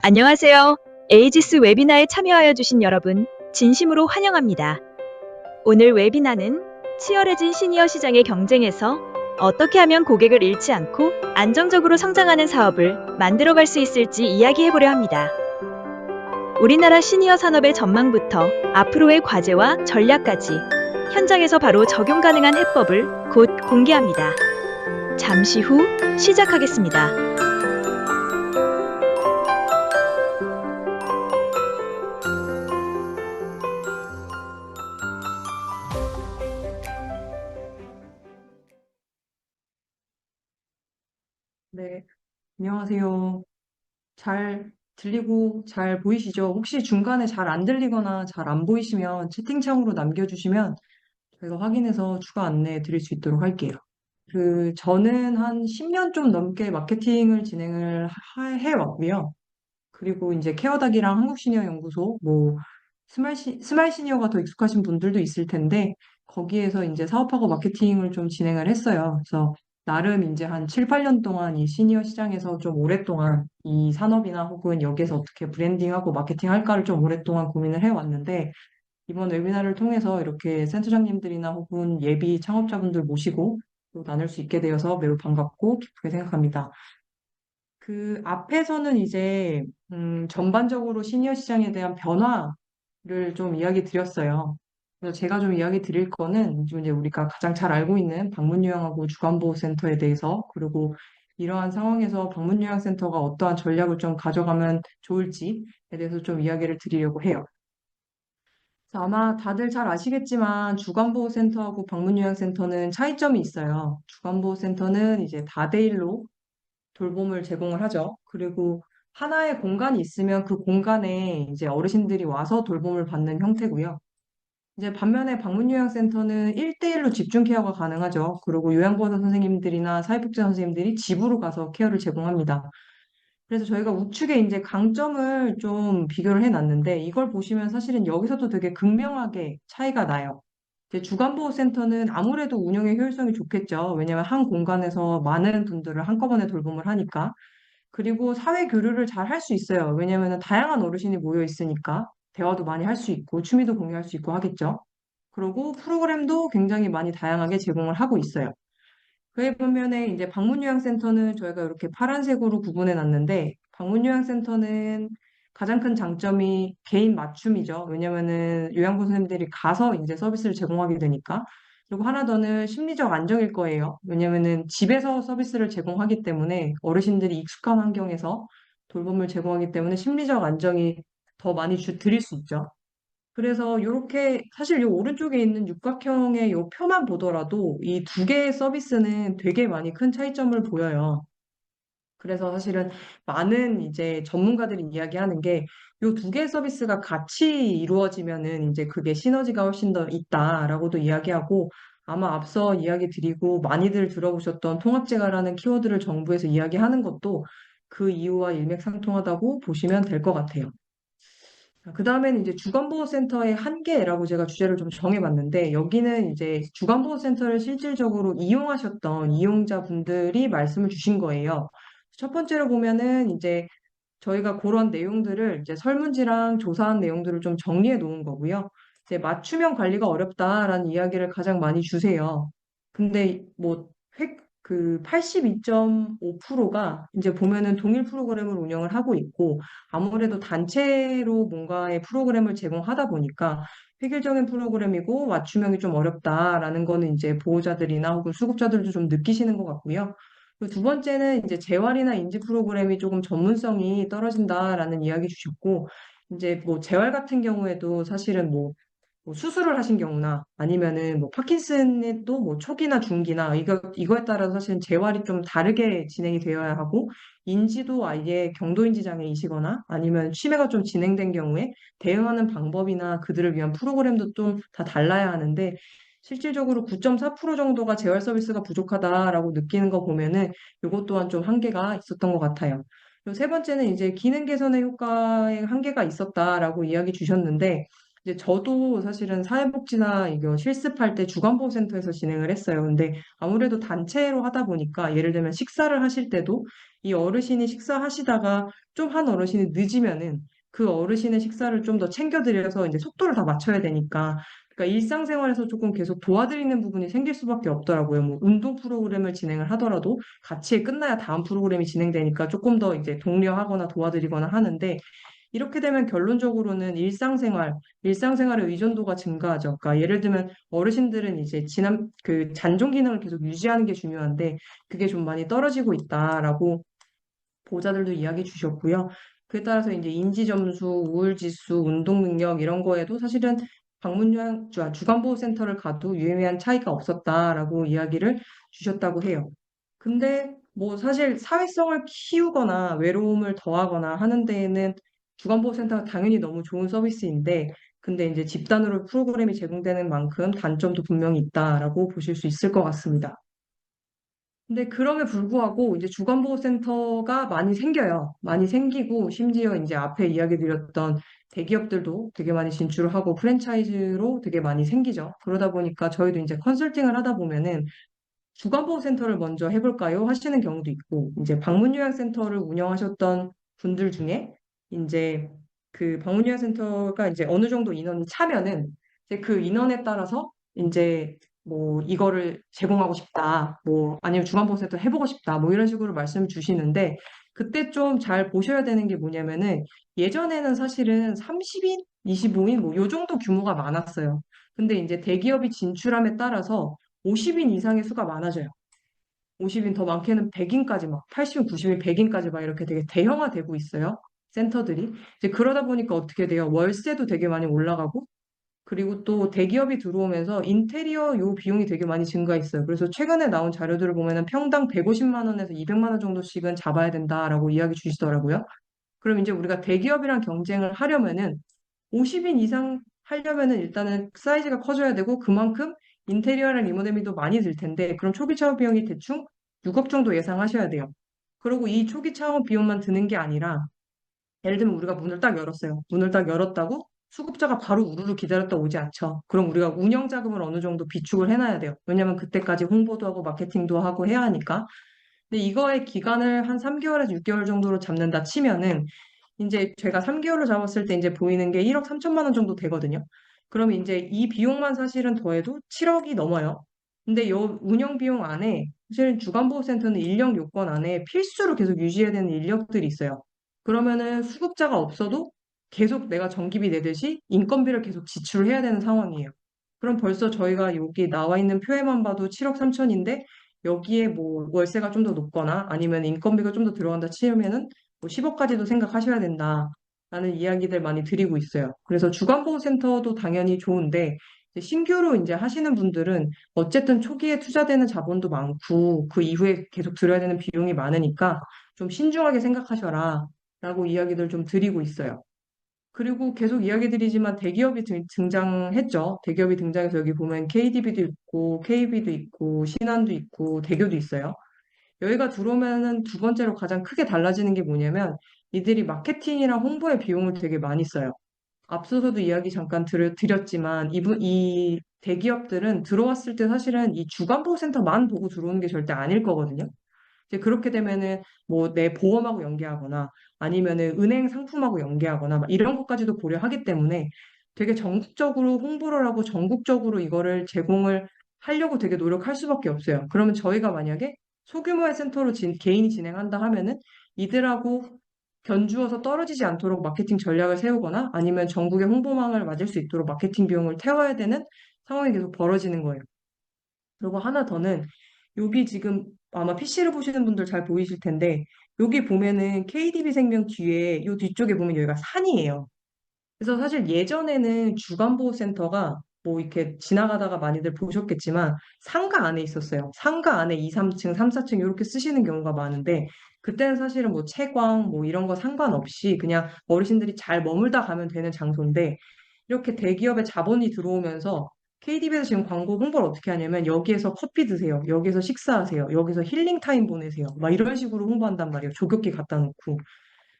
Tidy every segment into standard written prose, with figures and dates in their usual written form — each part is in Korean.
안녕하세요. 에이지스 웨비나에 참여하여 주신 여러분, 진심으로 환영합니다. 오늘 웨비나는 치열해진 시니어 시장의 경쟁에서 어떻게 하면 고객을 잃지 않고 안정적으로 성장하는 사업을 만들어갈 수 있을지 이야기해보려 합니다. 우리나라 시니어 산업의 전망부터 앞으로의 과제와 전략까지 현장에서 바로 적용 가능한 해법을 곧 공개합니다. 잠시 후 시작하겠습니다. 네, 안녕하세요. 잘 들리고 잘 보이시죠? 혹시 중간에 잘 안 들리거나 잘 안 보이시면 채팅창으로 남겨주시면 저희가 확인해서 추가 안내 드릴 수 있도록 할게요. 저는 한 10년 좀 넘게 마케팅을 진행을 해왔고요. 그리고 이제 케어닥이랑 한국시니어연구소, 스마일 시니어가 더 익숙하신 분들도 있을 텐데, 거기에서 이제 사업하고 마케팅을 좀 진행을 했어요. 그래서 나름 이제 한 7, 8년 동안 이 시니어 시장에서 좀 오랫동안 이 산업이나 혹은 여기에서 어떻게 브랜딩하고 마케팅 할까를 좀 오랫동안 고민을 해왔는데, 이번 웨비나를 통해서 이렇게 센터장님들이나 혹은 예비 창업자분들 모시고 또 나눌 수 있게 되어서 매우 반갑고 기쁘게 생각합니다. 그 앞에서는 이제 전반적으로 시니어 시장에 대한 변화를 좀 이야기 드렸어요. 그래서 제가 좀 이야기 드릴 거는 이제 우리가 가장 잘 알고 있는 방문요양하고 주간보호센터에 대해서, 그리고 이러한 상황에서 방문요양센터가 어떠한 전략을 좀 가져가면 좋을지에 대해서 좀 이야기를 드리려고 해요. 그래서 아마 다들 잘 아시겠지만 주간보호센터하고 방문요양센터는 차이점이 있어요. 주간보호센터는 이제 다대일로 돌봄을 제공을 하죠. 그리고 하나의 공간이 있으면 그 공간에 이제 어르신들이 와서 돌봄을 받는 형태고요. 이제 반면에 방문요양센터는 1대1로 집중 케어가 가능하죠. 그리고 요양보호사 선생님들이나 사회복지 선생님들이 집으로 가서 케어를 제공합니다. 그래서 저희가 우측에 이제 강점을 좀 비교를 해놨는데 이걸 보시면 사실은 여기서도 되게 극명하게 차이가 나요. 이제 주간보호센터는 아무래도 운영의 효율성이 좋겠죠. 왜냐하면 한 공간에서 많은 분들을 한꺼번에 돌봄을 하니까. 그리고 사회 교류를 잘 할 수 있어요. 왜냐하면 다양한 어르신이 모여 있으니까 대화도 많이 할 수 있고 취미도 공유할 수 있고 하겠죠. 그리고 프로그램도 굉장히 많이 다양하게 제공을 하고 있어요. 그에 반면에 이제 방문요양센터는 저희가 이렇게 파란색으로 구분해 놨는데 방문요양센터는 가장 큰 장점이 개인 맞춤이죠. 왜냐면은 요양보 선생님들이 가서 이제 서비스를 제공하게 되니까. 그리고 하나 더는 심리적 안정일 거예요. 왜냐면은 집에서 서비스를 제공하기 때문에 어르신들이 익숙한 환경에서 돌봄을 제공하기 때문에 심리적 안정이 더 많이 드릴 수 있죠. 그래서 이렇게 사실 이 오른쪽에 있는 육각형의 이 표만 보더라도 이 두 개의 서비스는 되게 많이 큰 차이점을 보여요. 그래서 사실은 많은 이제 전문가들이 이야기하는 게 이 두 개의 서비스가 같이 이루어지면은 이제 그게 시너지가 훨씬 더 있다라고도 이야기하고, 아마 앞서 이야기 드리고 많이들 들어보셨던 통합재가라는 키워드를 정부에서 이야기하는 것도 그 이유와 일맥상통하다고 보시면 될 것 같아요. 그 다음에는 이제 주간보호센터의 한계라고 제가 주제를 좀 정해봤는데, 여기는 이제 주간보호센터를 실질적으로 이용하셨던 이용자분들이 말씀을 주신 거예요. 첫 번째로 보면은 이제 저희가 그런 내용들을 이제 설문지랑 조사한 내용들을 좀 정리해 놓은 거고요. 이제 맞춤형 관리가 어렵다라는 이야기를 가장 많이 주세요. 근데 뭐 82.5%가 이제 보면은 동일 프로그램을 운영을 하고 있고, 아무래도 단체로 뭔가의 프로그램을 제공하다 보니까 획일적인 프로그램이고 맞춤형이 좀 어렵다라는 거는 이제 보호자들이나 혹은 수급자들도 좀 느끼시는 것 같고요. 그리고 두 번째는 이제 재활이나 인지 프로그램이 조금 전문성이 떨어진다라는 이야기 주셨고, 이제 뭐 재활 같은 경우에도 사실은 뭐 수술을 하신 경우나 아니면은 뭐 파킨슨에도 뭐 초기나 중기나 이거에 따라서 사실은 재활이 좀 다르게 진행이 되어야 하고, 인지도 아예 경도인지 장애이시거나 아니면 치매가 좀 진행된 경우에 대응하는 방법이나 그들을 위한 프로그램도 좀 다 달라야 하는데, 실질적으로 9.4% 정도가 재활 서비스가 부족하다라고 느끼는 거 보면은 이것 또한 좀 한계가 있었던 것 같아요. 그리고 세 번째는 이제 기능 개선의 효과에 한계가 있었다라고 이야기 주셨는데, 이제 저도 사실은 사회복지나 이거 실습할 때 주간보호센터에서 진행을 했어요. 근데 아무래도 단체로 하다 보니까 예를 들면 식사를 하실 때도 이 어르신이 식사하시다가 좀 한 어르신이 늦으면은 그 어르신의 식사를 좀 더 챙겨드려서 이제 속도를 다 맞춰야 되니까 그러니까 일상생활에서 조금 계속 도와드리는 부분이 생길 수밖에 없더라고요. 뭐 운동 프로그램을 진행을 하더라도 같이 끝나야 다음 프로그램이 진행되니까 조금 더 이제 독려하거나 도와드리거나 하는데 이렇게 되면 결론적으로는 일상생활의 의존도가 증가하죠. 그러니까 예를 들면 어르신들은 이제 그 잔존 기능을 계속 유지하는 게 중요한데 그게 좀 많이 떨어지고 있다라고 보호자들도 이야기 주셨고요. 그에 따라서 이제 인지 점수, 우울 지수, 운동 능력 이런 거에도 사실은 주간보호센터를 가도 유의미한 차이가 없었다라고 이야기를 주셨다고 해요. 근데 뭐 사실 사회성을 키우거나 외로움을 더하거나 하는 데에는 주간보호센터가 당연히 너무 좋은 서비스인데 근데 이제 집단으로 프로그램이 제공되는 만큼 단점도 분명히 있다라고 보실 수 있을 것 같습니다. 근데 그럼에 불구하고 이제 주간보호센터가 많이 생겨요. 많이 생기고 심지어 이제 앞에 이야기 드렸던 대기업들도 되게 많이 진출을 하고 프랜차이즈로 되게 많이 생기죠. 그러다 보니까 저희도 이제 컨설팅을 하다 보면은 주간보호센터를 먼저 해볼까요? 하시는 경우도 있고, 이제 방문요양센터를 운영하셨던 분들 중에 이제 그 방문요양센터가 이제 어느 정도 인원이 차면은 이제 그 인원에 따라서 이제 뭐 이거를 제공하고 싶다, 뭐 아니면 주간보호센터 해보고 싶다, 뭐 이런 식으로 말씀을 주시는데 그때 좀 잘 보셔야 되는 게 뭐냐면은 예전에는 사실은 30인, 25인 뭐 요 정도 규모가 많았어요. 근데 이제 대기업이 진출함에 따라서 50인 이상의 수가 많아져요. 50인 더 많게는 100인까지 막 80인, 90인, 100인까지 막 이렇게 되게 대형화되고 있어요. 센터들이. 이제 그러다 보니까 어떻게 돼요? 월세도 되게 많이 올라가고 그리고 또 대기업이 들어오면서 인테리어 요 비용이 되게 많이 증가했어요. 그래서 최근에 나온 자료들을 보면은 평당 150만 원에서 200만 원 정도씩은 잡아야 된다라고 이야기 주시더라고요. 그럼 이제 우리가 대기업이랑 경쟁을 하려면은 50인 이상 하려면은 일단은 사이즈가 커져야 되고 그만큼 인테리어랑 리모델링도 많이 들 텐데 그럼 초기 창업 비용이 대충 6억 정도 예상하셔야 돼요. 그리고 이 초기 창업 비용만 드는 게 아니라 예를 들면 우리가 문을 딱 열었어요. 문을 딱 열었다고 수급자가 바로 우르르 기다렸다 오지 않죠. 그럼 우리가 운영 자금을 어느 정도 비축을 해놔야 돼요. 왜냐면 그때까지 홍보도 하고 마케팅도 하고 해야 하니까. 근데 이거의 기간을 한 3개월에서 6개월 정도로 잡는다 치면은 이제 제가 3개월로 잡았을 때 이제 보이는 게 1억 3천만 원 정도 되거든요. 그럼 이제 이 비용만 사실은 더해도 7억이 넘어요. 근데 이 운영 비용 안에 사실은 주간보호센터는 인력 요건 안에 필수로 계속 유지해야 되는 인력들이 있어요. 그러면은 수급자가 없어도 계속 내가 전기비 내듯이 인건비를 계속 지출을 해야 되는 상황이에요. 그럼 벌써 저희가 여기 나와 있는 표에만 봐도 7억 3천인데 여기에 뭐 월세가 좀 더 높거나 아니면 인건비가 좀 더 들어간다 치면은 뭐 10억까지도 생각하셔야 된다라는 이야기들 많이 드리고 있어요. 그래서 주간보호센터도 당연히 좋은데 이제 신규로 이제 하시는 분들은 어쨌든 초기에 투자되는 자본도 많고 그 이후에 계속 들어야 되는 비용이 많으니까 좀 신중하게 생각하셔라 라고 이야기들 좀 드리고 있어요. 그리고 계속 이야기 드리지만 대기업이 등장했죠. 대기업이 등장해서 여기 보면 KDB도 있고 KB도 있고 신한도 있고 대교도 있어요. 여기가 들어오면은 두 번째로 가장 크게 달라지는 게 뭐냐면 이들이 마케팅이랑 홍보에 비용을 되게 많이 써요. 앞서서도 이야기 잠깐 드렸지만 이 대기업들은 들어왔을 때 사실은 이 주간보호센터만 보고 들어오는 게 절대 아닐 거거든요. 이제 그렇게 되면은 뭐 내 보험하고 연계하거나 아니면은 은행 상품하고 연계하거나 막 이런 것까지도 고려하기 때문에 되게 전국적으로 홍보를 하고 전국적으로 이거를 제공을 하려고 되게 노력할 수밖에 없어요. 그러면 저희가 만약에 소규모의 센터로 개인이 진행한다 하면은 이들하고 견주어서 떨어지지 않도록 마케팅 전략을 세우거나 아니면 전국의 홍보망을 맞을 수 있도록 마케팅 비용을 태워야 되는 상황이 계속 벌어지는 거예요. 그리고 하나 더는 여기 지금 아마 PC를 보시는 분들 잘 보이실 텐데 여기 보면은 KDB 생명 뒤에 요 뒤쪽에 보면 여기가 산이에요. 그래서 사실 예전에는 주간보호센터가 뭐 이렇게 지나가다가 많이들 보셨겠지만 상가 안에 있었어요. 상가 안에 2, 3층, 3, 4층 이렇게 쓰시는 경우가 많은데 그때는 사실은 뭐 채광 뭐 이런 거 상관없이 그냥 어르신들이 잘 머물다 가면 되는 장소인데 이렇게 대기업의 자본이 들어오면서 KDB에서 지금 광고 홍보를 어떻게 하냐면 여기에서 커피 드세요. 여기서 식사하세요. 여기서 힐링 타임 보내세요. 막 이런 식으로 홍보한단 말이에요. 조격기 갖다 놓고.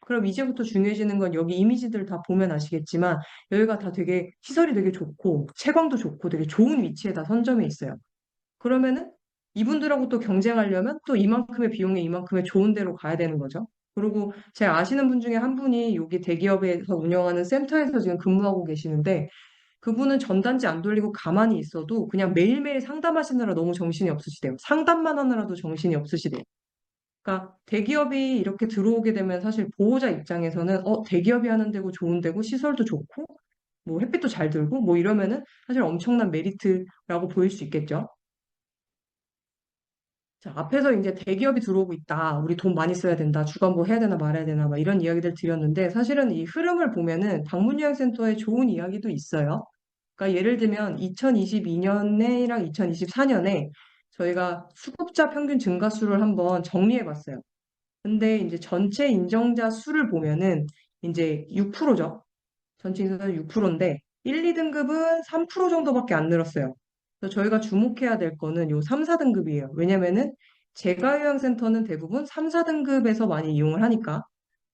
그럼 이제부터 중요해지는 건 여기 이미지들 다 보면 아시겠지만 여기가 다 되게 시설이 되게 좋고 채광도 좋고 되게 좋은 위치에 다 선점해 있어요. 그러면은 이분들하고 또 경쟁하려면 또 이만큼의 비용에 이만큼의 좋은 데로 가야 되는 거죠. 그리고 제가 아시는 분 중에 한 분이 여기 대기업에서 운영하는 센터에서 지금 근무하고 계시는데 그분은 전단지 안 돌리고 가만히 있어도 그냥 매일매일 상담하시느라 너무 정신이 없으시대요. 상담만 하느라도 정신이 없으시대요. 그러니까 대기업이 이렇게 들어오게 되면 사실 보호자 입장에서는 대기업이 하는 데고 좋은 데고 시설도 좋고 뭐 햇빛도 잘 들고 뭐 이러면은 사실 엄청난 메리트라고 보일 수 있겠죠. 자, 앞에서 이제 대기업이 들어오고 있다. 우리 돈 많이 써야 된다. 주간보 해야 되나 말아야 되나 막 이런 이야기들 드렸는데 사실은 이 흐름을 보면은 방문요양센터에 좋은 이야기도 있어요. 그러니까 예를 들면 2022년에랑 2024년에 저희가 수급자 평균 증가수를 한번 정리해 봤어요. 근데 이제 전체 인정자 수를 보면은 이제 6%죠. 전체 인정자 6%인데 1, 2등급은 3% 정도밖에 안 늘었어요. 그래서 저희가 주목해야 될 거는 요 3, 4등급이에요. 왜냐면은 재가요양센터는 대부분 3, 4등급에서 많이 이용을 하니까.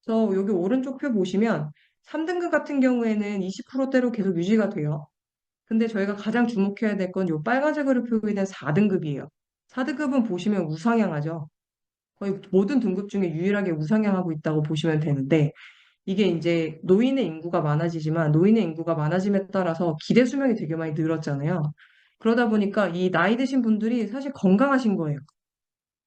그래서 여기 오른쪽 표 보시면 3등급 같은 경우에는 20%대로 계속 유지가 돼요. 근데 저희가 가장 주목해야 될 건 요 빨간색으로 표기된 4등급이에요. 4등급은 보시면 우상향하죠. 거의 모든 등급 중에 유일하게 우상향하고 있다고 보시면 되는데 이게 이제 노인의 인구가 많아지지만 노인의 인구가 많아짐에 따라서 기대 수명이 되게 많이 늘었잖아요. 그러다 보니까 이 나이 드신 분들이 사실 건강하신 거예요.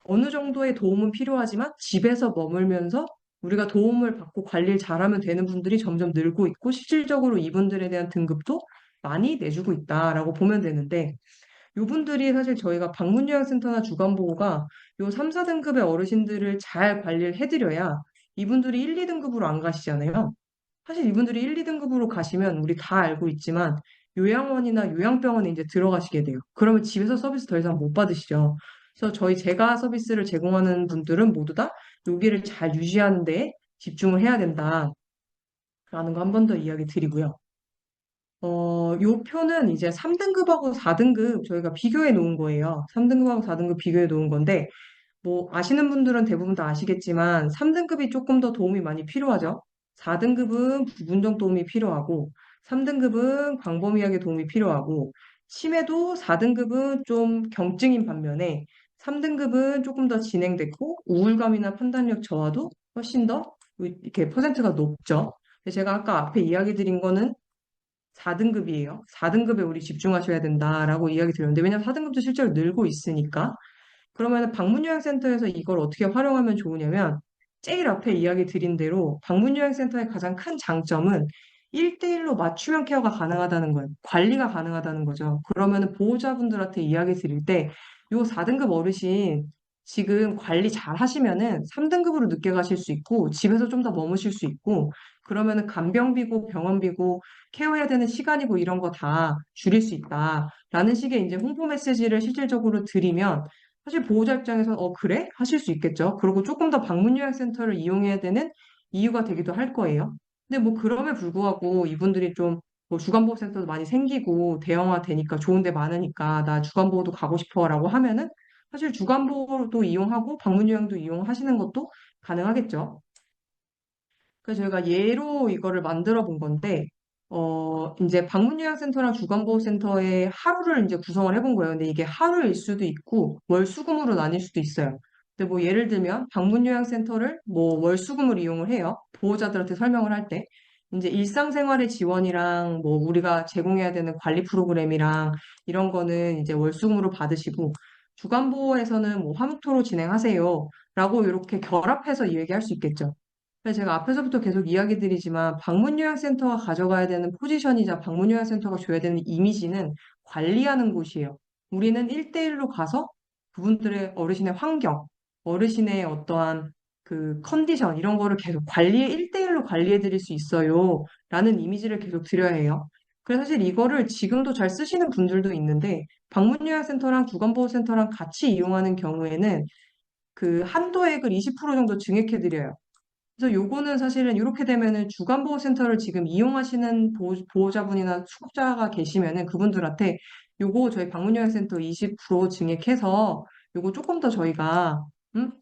어느 정도의 도움은 필요하지만 집에서 머물면서 우리가 도움을 받고 관리를 잘하면 되는 분들이 점점 늘고 있고 실질적으로 이분들에 대한 등급도 많이 내주고 있다라고 보면 되는데 요분들이 사실 저희가 방문요양센터나 주간보호가 요 3, 4등급의 어르신들을 잘 관리를 해드려야 이분들이 1, 2등급으로 안 가시잖아요. 사실 이분들이 1, 2등급으로 가시면 우리 다 알고 있지만 요양원이나 요양병원에 이제 들어가시게 돼요. 그러면 집에서 서비스 더 이상 못 받으시죠. 그래서 제가 서비스를 제공하는 분들은 모두 다 여기를 잘 유지하는 데 집중을 해야 된다라는 거 한 번 더 이야기 드리고요. 요 표는 이제 3등급하고 4등급 저희가 비교해 놓은 거예요. 3등급하고 4등급 비교해 놓은 건데, 뭐, 아시는 분들은 대부분 다 아시겠지만, 3등급이 조금 더 도움이 많이 필요하죠. 4등급은 부분적 도움이 필요하고, 3등급은 광범위하게 도움이 필요하고, 치매도 4등급은 좀 경증인 반면에, 3등급은 조금 더 진행됐고, 우울감이나 판단력 저하도 훨씬 더 이렇게 퍼센트가 높죠. 근데 제가 아까 앞에 이야기 드린 거는 4등급이에요. 4등급에 우리 집중하셔야 된다라고 이야기 드렸는데, 왜냐면 4등급도 실제로 늘고 있으니까. 그러면 방문요양센터에서 이걸 어떻게 활용하면 좋으냐면, 제일 앞에 이야기 드린 대로 방문요양센터의 가장 큰 장점은 1대1로 맞춤형 케어가 가능하다는 거예요. 관리가 가능하다는 거죠. 그러면 보호자분들한테 이야기 드릴 때, 요 4등급 어르신 지금 관리 잘 하시면은 3등급으로 늦게 가실 수 있고, 집에서 좀 더 머무실 수 있고, 그러면은 간병비고 병원비고 케어해야 되는 시간이고 이런 거 다 줄일 수 있다라는 식의 이제 홍보 메시지를 실질적으로 드리면 사실 보호자 입장에서는 그래? 하실 수 있겠죠. 그리고 조금 더 방문요양센터를 이용해야 되는 이유가 되기도 할 거예요. 근데 뭐 그럼에 불구하고 이분들이 좀 뭐 주간보호센터도 많이 생기고 대형화 되니까 좋은 데 많으니까 나 주간보호도 가고 싶어라고 하면은 사실 주간보호도 이용하고 방문요양도 이용하시는 것도 가능하겠죠. 그래서 저희가 예로 이거를 만들어 본 건데, 이제 방문요양센터랑 주간보호센터의 하루를 이제 구성을 해본 거예요. 근데 이게 하루일 수도 있고, 월수금으로 나뉠 수도 있어요. 근데 뭐 예를 들면, 방문요양센터를 뭐 월수금을 이용을 해요. 보호자들한테 설명을 할 때. 이제 일상생활의 지원이랑 뭐 우리가 제공해야 되는 관리 프로그램이랑 이런 거는 이제 월수금으로 받으시고, 주간보호에서는 뭐 화목토로 진행하세요. 라고 이렇게 결합해서 이야기할 수 있겠죠. 그래서 제가 앞에서부터 계속 이야기 드리지만 방문요양센터가 가져가야 되는 포지션이자 방문요양센터가 줘야 되는 이미지는 관리하는 곳이에요. 우리는 1대1로 가서 그분들의 어르신의 환경, 어르신의 어떠한 그 컨디션 이런 거를 계속 1대1로 관리해 드릴 수 있어요. 라는 이미지를 계속 드려야 해요. 그래서 사실 이거를 지금도 잘 쓰시는 분들도 있는데 방문요양센터랑 주간보호센터랑 같이 이용하는 경우에는 그 한도액을 20% 정도 증액해 드려요. 그래서 요거는 사실은 이렇게 되면은 주간보호센터를 지금 이용하시는 보호자분이나 수급자가 계시면은 그분들한테 요거 저희 방문요양센터 20% 증액해서 요거 조금 더 저희가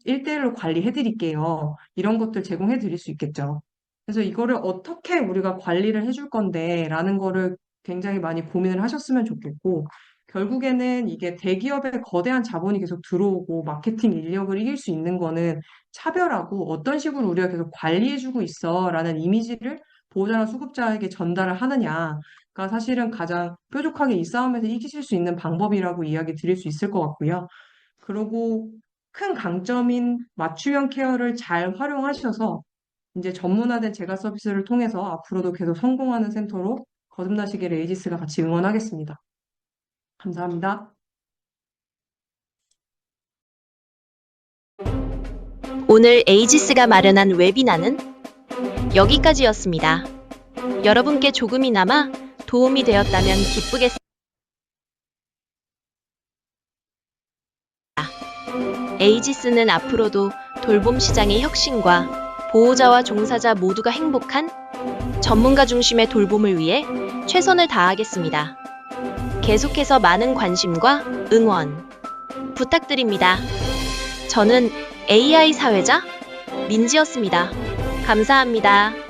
1대1로 관리해 드릴게요. 이런 것들 제공해 드릴 수 있겠죠. 그래서 이거를 어떻게 우리가 관리를 해줄 건데 라는 거를 굉장히 많이 고민을 하셨으면 좋겠고 결국에는 이게 대기업의 거대한 자본이 계속 들어오고 마케팅 인력을 이길 수 있는 거는 차별하고 어떤 식으로 우리가 계속 관리해주고 있어라는 이미지를 보호자나 수급자에게 전달을 하느냐가 사실은 가장 뾰족하게 이 싸움에서 이기실 수 있는 방법이라고 이야기 드릴 수 있을 것 같고요. 그리고 큰 강점인 맞춤형 케어를 잘 활용하셔서 이제 전문화된 재가 서비스를 통해서 앞으로도 계속 성공하는 센터로 거듭나시기를 에이지스가 같이 응원하겠습니다. 감사합니다. 오늘 에이지스가 마련한 웨비나는 여기까지였습니다. 여러분께 조금이나마 도움이 되었다면 기쁘겠습니다. 에이지스는 앞으로도 돌봄 시장의 혁신과 보호자와 종사자 모두가 행복한 전문가 중심의 돌봄을 위해 최선을 다하겠습니다. 계속해서 많은 관심과 응원 부탁드립니다. 저는 AI 사회자 민지였습니다. 감사합니다.